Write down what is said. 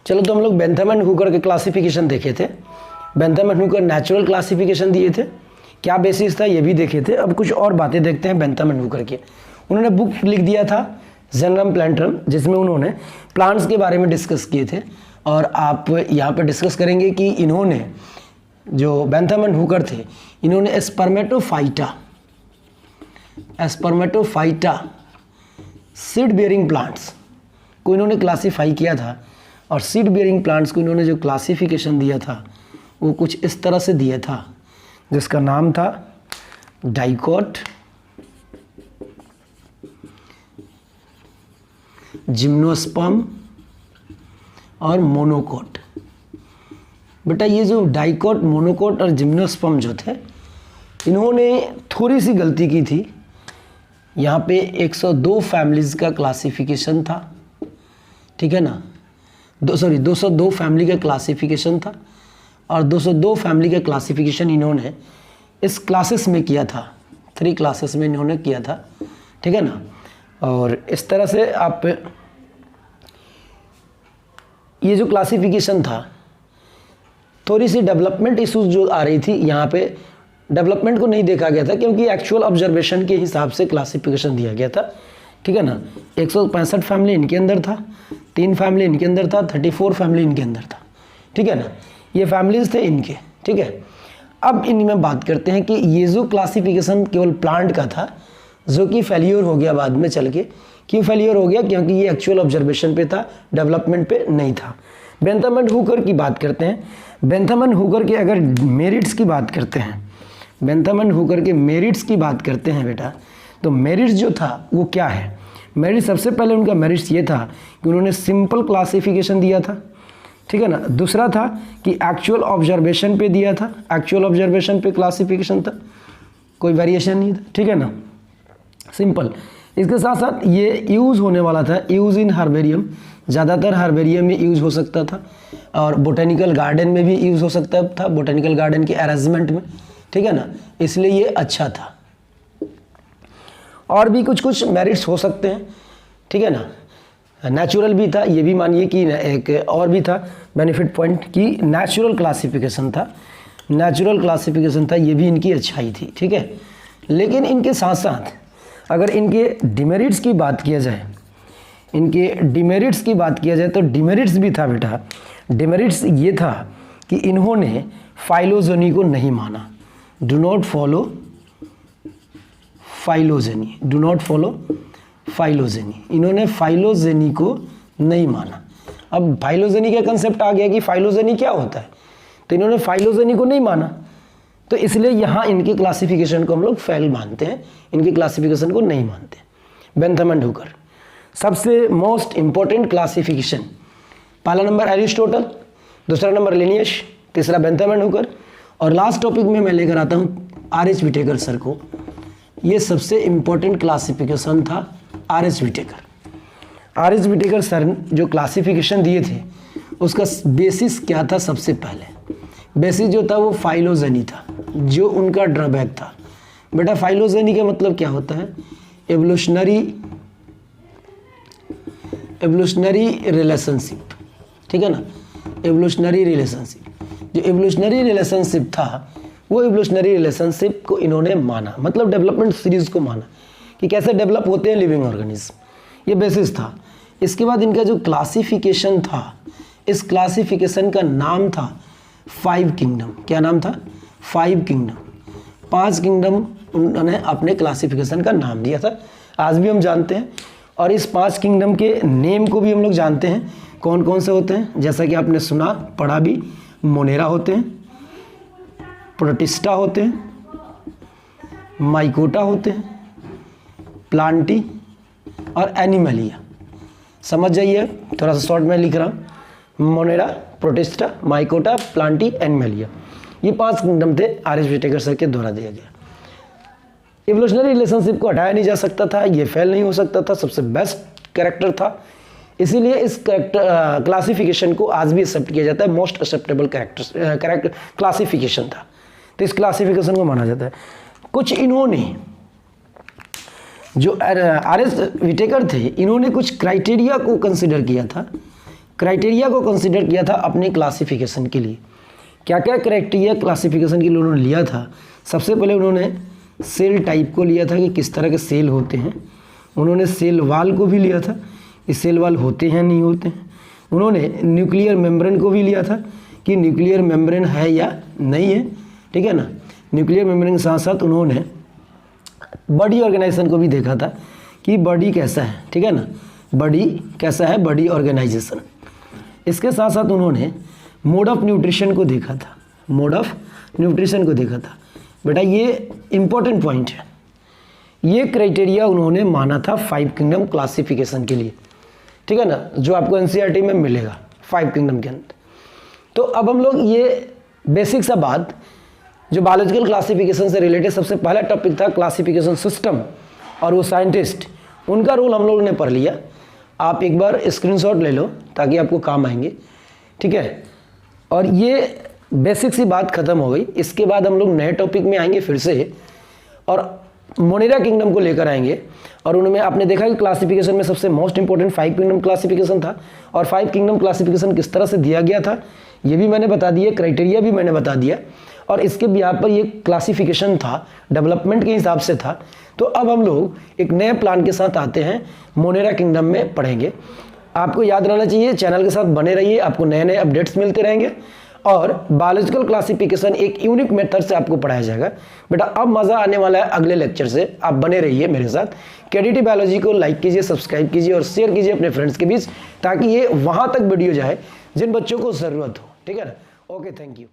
चलो, तो हम लोग बेंथम एंड हुकर के क्लासिफिकेशन देखे थे। Bentham and Hooker natural classification दिए थे, क्या बेसिस था ये भी देखे थे। अब कुछ और बातें देखते हैं बेंथम एंड हुकर के। उन्होंने बुक लिख दिया था जनरम प्लांटरम, जिसमें उन्होंने प्लांट्स के बारे में डिस्कस किए थे। और आप यहाँ पे डिस्कस करेंगे कि इन्होंने जो बेंथम एंड हुकर थे, इन्होंने एस्पर्मेटोफाइटा सीड बियरिंग प्लांट्स को इन्होंने क्लासीफाई किया था। और सीड बियरिंग प्लांट्स को इन्होंने जो क्लासिफिकेशन दिया था वो कुछ इस तरह से दिया था, जिसका नाम था डाइकोट, जिम्नोस्पर्म और मोनोकोट। बेटा ये जो डाइकोट, मोनोकोट और जिम्नोस्पर्म जो थे, इन्होंने थोड़ी सी गलती की थी। यहाँ पे 102 फैमिलीज़ का क्लासिफिकेशन था, ठीक है ना। 202 फैमिली का क्लासिफिकेशन था, और 202 फैमिली का क्लासिफिकेशन इन्होंने इस क्लासेस में किया था, 3 क्लासेस में इन्होंने किया था, ठीक है ना। और इस तरह से आप ये जो क्लासिफिकेशन था, थोड़ी सी डेवलपमेंट इश्यूज जो आ रही थी यहाँ पे, डेवलपमेंट को नहीं देखा गया था, क्योंकि एक्चुअल ऑब्जर्वेशन के हिसाब से क्लासिफिकेशन दिया गया था, ठीक है ना। 165 फैमिली इनके अंदर था, 3 फैमिली इनके अंदर था, 34 फैमिली इनके अंदर था, ठीक है ना। ये फैमिलीज थे इनके, ठीक है। अब इनमें बात करते हैं कि ये जो क्लासिफिकेशन केवल प्लांट का था, जो कि फेलियर हो गया बाद में चल के। क्यों फेलियर हो गया? क्योंकि ये एक्चुअल ऑब्जर्वेशन पे था, डेवलपमेंट पे नहीं था। बेंथम एंड हुकर की बात करते हैं। बेंथम एंड हुकर के अगर मेरिट्स की बात करते हैं, बेंथम एंड हुकर के मेरिट्स की बात करते हैं बेटा, तो मेरिट्स जो था वो क्या है? मेरिट, सबसे पहले उनका मेरिट्स ये था कि उन्होंने सिंपल क्लासिफिकेशन दिया था, ठीक है ना। दूसरा था कि एक्चुअल ऑब्जर्वेशन पे दिया था, एक्चुअल ऑब्जर्वेशन पे क्लासिफिकेशन था, कोई वेरिएशन नहीं था, ठीक है ना, सिंपल। इसके साथ साथ ये यूज़ होने वाला था, यूज़ इन हार्बेरियम, ज़्यादातर हार्बेरियम में यूज़ हो सकता था, और बोटेनिकल गार्डन में भी यूज़ हो सकता था, बोटेनिकल गार्डन के अरेंजमेंट में, ठीक है ना, इसलिए ये अच्छा था। और भी कुछ मेरिट्स हो सकते हैं, ठीक है ना। नेचुरल भी था, ये भी मानिए कि एक और भी था बेनिफिट पॉइंट कि नेचुरल क्लासिफिकेशन था, नेचुरल क्लासिफिकेशन था, ये भी इनकी अच्छाई थी, ठीक है। लेकिन इनके साथ साथ अगर इनके डिमेरिट्स की बात किया जाए, इनके डिमेरिट्स की बात किया जाए तो डिमेरिट्स भी था बेटा। डिमेरिट्स ये था कि इन्होंने फाइलोजेनी को नहीं माना, do not follow phylogeny, do not follow phylogeny, इन्होंने फाइलोजेनी को नहीं माना। अब फाइलोजेनी का कंसेप्ट आ गया कि फाइलोजेनी क्या होता है, तो इन्होंने फाइलोजेनी को नहीं माना, तो इसलिए यहाँ इनके क्लासिफिकेशन को हम लोग फेल मानते हैं, इनके क्लासिफिकेशन को नहीं मानते। बेंथम एंड हुकर सबसे मोस्ट इंपॉर्टेंट क्लासिफिकेशन, पहला नंबर एरिस्टोटल, दूसरा नंबर लिनियस, तीसरा बेंथम एंड हुकर, और लास्ट टॉपिक में मैं लेकर आता हूँ आर.एच. व्हिटेकर सर को। ये सबसे इंपॉर्टेंट क्लासिफिकेशन था R H. Whittaker. R H. Whittaker sir जो क्लासिफिकेशन दिए थे उसका बेसिस क्या था? सबसे पहले बेसिस जो था वो फाइलोजेनी था, जो उनका ड्रॉबैक था। बेटा फाइलोजेनी का मतलब क्या होता है? एवोल्यूशनरी रिलेशनशिप, ठीक है ना, एवोल्यूशनरी रिलेशनशिप। जो एवोल्यूशनरी रिलेशनशिप था वो एवोल्यूशनरी रिलेशनशिप को इन्होंने माना, मतलब डेवलपमेंट सीरीज को माना कि कैसे डेवलप होते हैं लिविंग ऑर्गेनिज्म, ये बेसिस था। इसके बाद इनका जो क्लासिफिकेशन था, इस क्लासिफिकेशन का नाम था 5 किंगडम। क्या नाम था? 5 किंगडम, 5 किंगडम उन्होंने अपने क्लासिफिकेशन का नाम दिया था, आज भी हम जानते हैं। और इस 5 किंगडम के नेम को भी हम लोग जानते हैं, कौन कौन से होते हैं, जैसा कि आपने सुना पढ़ा भी। मोनेरा होते हैं, प्रोटिस्टा होते हैं, माइकोटा होते हैं, प्लांटी और एनिमलिया। समझ जाइए, थोड़ा सा शॉर्ट में लिख रहा हूँ। Monera, protista, mycota, Plantae, Animalia, ये 5 किंगडम थे आर.एच. व्हिटेकर सर के द्वारा दिया गया। इवोल्यूशनरी रिलेशनशिप को हटाया नहीं जा सकता था, ये फेल नहीं हो सकता था, सबसे बेस्ट कैरेक्टर था, इसीलिए इस क्लासिफिकेशन को आज भी एक्सेप्ट किया जाता है, मोस्ट एक्सेप्टेबल कैरेक्टर क्लासिफिकेशन था, तो इस क्लासिफिकेशन को माना जाता है। कुछ इन्होंने जो आर.एच. व्हिटेकर थे, इन्होंने कुछ क्राइटेरिया को कंसिडर किया था क्राइटेरिया को कंसिडर किया था अपने क्लासिफिकेशन के लिए। क्या क्या क्राइटेरिया क्लासिफिकेशन के लिए उन्होंने लिया था? सबसे पहले उन्होंने सेल टाइप को लिया था कि किस तरह के सेल होते हैं। उन्होंने सेल वाल को भी लिया था कि सेल वाल होते हैं नहीं होते हैं। उन्होंने न्यूक्लियर मेम्ब्रेन को भी लिया था कि न्यूक्लियर मेम्ब्रेन है या नहीं है, ठीक है ना। न्यूक्लियर मेम्ब्रेन के साथ साथ उन्होंने बॉडी ऑर्गेनाइजेशन को भी देखा था कि बॉडी कैसा है, ठीक है ना, बॉडी कैसा है, बॉडी ऑर्गेनाइजेशन। इसके साथ साथ उन्होंने मोड ऑफ न्यूट्रिशन को देखा था, मोड ऑफ न्यूट्रिशन को देखा था। बेटा ये इंपॉर्टेंट पॉइंट है, ये क्राइटेरिया उन्होंने माना था 5 किंगडम क्लासिफिकेशन के लिए, ठीक है ना, जो आपको एनसीईआरटी में मिलेगा 5 किंगडम के अंदर। तो अब हम लोग ये बेसिक सा बात जो बायोलॉजिकल क्लासिफिकेशन से रिलेटेड सबसे पहला टॉपिक था क्लासिफिकेशन सिस्टम और वो साइंटिस्ट, उनका रोल हम लोगों ने पढ़ लिया। आप एक बार स्क्रीनशॉट ले लो ताकि आपको काम आएंगे, ठीक है। और ये बेसिक सी बात खत्म हो गई। इसके बाद हम लोग नए टॉपिक में आएंगे फिर से और मोनेरा किंगडम को लेकर आएंगे। और उनमें आपने देखा कि क्लासिफिकेशन में सबसे मोस्ट इंपॉर्टेंट 5 किंगडम क्लासिफिकेशन था और 5 किंगडम क्लासिफिकेशन किस तरह से दिया गया था ये भी मैंने बता दिया, क्राइटेरिया भी मैंने बता दिया और इसके यहाँ पर ये क्लासिफिकेशन था, डेवलपमेंट के हिसाब से था। तो अब हम लोग एक नए प्लान के साथ आते हैं, मोनेरा किंगडम में पढ़ेंगे। आपको याद रहना चाहिए, चैनल के साथ बने रहिए, आपको नए नए अपडेट्स मिलते रहेंगे और बायोलॉजिकल क्लासिफिकेशन एक यूनिक मेथड से आपको पढ़ाया जाएगा। बेटा अब मज़ा आने वाला है अगले लेक्चर से, आप बने रहिए मेरे साथ। केडीटी बायोलॉजी को लाइक कीजिए, सब्सक्राइब कीजिए और शेयर कीजिए अपने फ्रेंड्स के बीच ताकि ये वहाँ तक वीडियो जाए जिन बच्चों को ज़रूरत हो, ठीक है ना। Okay, thank you.